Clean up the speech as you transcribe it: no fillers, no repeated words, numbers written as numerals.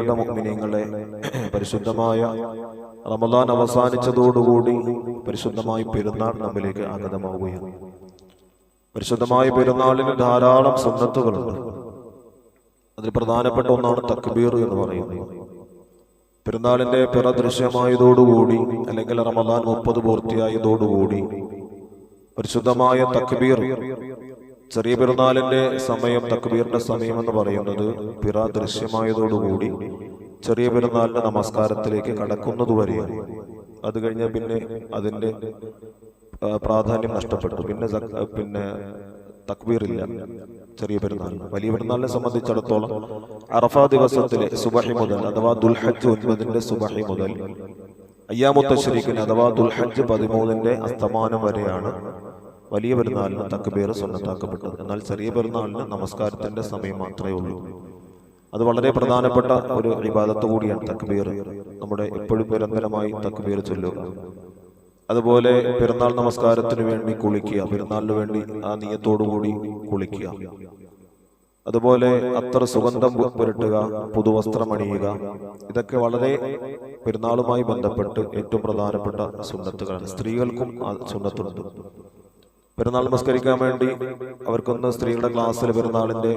പ്രിയപ്പെട്ട മുഅ്മിനീങ്ങളെ, പരിശുദ്ധമായ റമദാൻ അവസാനിച്ചതോടുകൂടി പരിശുദ്ധമായ പെരുന്നാൾ നമ്മിലേക്ക് ആഗതമാവുകയാണ്. പരിശുദ്ധമായ പെരുന്നാളിന് ധാരാളം സുന്നത്തുകളുണ്ട്. അതിൽ പ്രധാനപ്പെട്ട ഒന്നാണ് തക്ബീർ എന്ന് പറയുന്നത്. പെരുന്നാളിന്റെ പിറ ദൃശ്യമായതോടുകൂടി, അല്ലെങ്കിൽ റമദാൻ 30 പൂർത്തിയായതോടുകൂടി പരിശുദ്ധമായ തക്ബീർ, ചെറിയ പെരുന്നാളിന്റെ സമയം, തക്ബീറിന്റെ സമയം എന്ന് പറയുന്നത് പിറ ദൃശ്യമായതോടുകൂടി ചെറിയ പെരുന്നാളിന്റെ നമസ്കാരത്തിലേക്ക് കടക്കുന്നത് വരെയാണ്. അത് കഴിഞ്ഞ പിന്നെ അതിന്റെ പ്രാധാന്യം നഷ്ടപ്പെട്ടു. പിന്നെ തക്ബീറില്ല ചെറിയ പെരുന്നാൾ. വലിയ പെരുന്നാളിനെ സംബന്ധിച്ചിടത്തോളം അറഫാ ദിവസത്തിലെ സുബഹി മുതൽ, അഥവാ ദുൽഹജ്ജ് 9 സുബഹി മുതൽ അയ്യാമു തശ്രീഖിന് അഥവാ ദുൽഹജ്ജ് 13 അസ്തമാനം വരെയാണ് വലിയ പെരുന്നാളിന് തക്ബീർ സുന്നത്താക്കപ്പെട്ടത്. എന്നാൽ ചെറിയ പെരുന്നാളിന് നമസ്കാരത്തിന്റെ സമയം മാത്രമേ ഉള്ളൂ. അത് വളരെ പ്രധാനപ്പെട്ട ഒരു ഇബാദത്ത് കൂടിയാണ് തക്ബീർ. നമ്മുടെ എപ്പോഴും നിരന്തരമായി തക്ബീർ ചൊല്ലുക. അതുപോലെ പെരുന്നാൾ നമസ്കാരത്തിന് വേണ്ടി കുളിക്കുക, പെരുന്നാളിന് വേണ്ടി ആ നിയത്തോടുകൂടി കുളിക്കുക. അതുപോലെ അത്ര സുഗന്ധം പുരട്ടുക, പുതുവസ്ത്രം അണിയുക. ഇതൊക്കെ വളരെ പെരുന്നാളുമായി ബന്ധപ്പെട്ട് ഏറ്റവും പ്രധാനപ്പെട്ട സുന്നത്തുകളാണ്. സ്ത്രീകൾക്കും ആ സുന്നത്തുണ്ട്. പെരുന്നാൾ നമസ്കരിക്കാൻ വേണ്ടി അവർക്കൊന്ന് സ്ത്രീകളുടെ ക്ലാസ്സിൽ പെരുന്നാളിന്റെ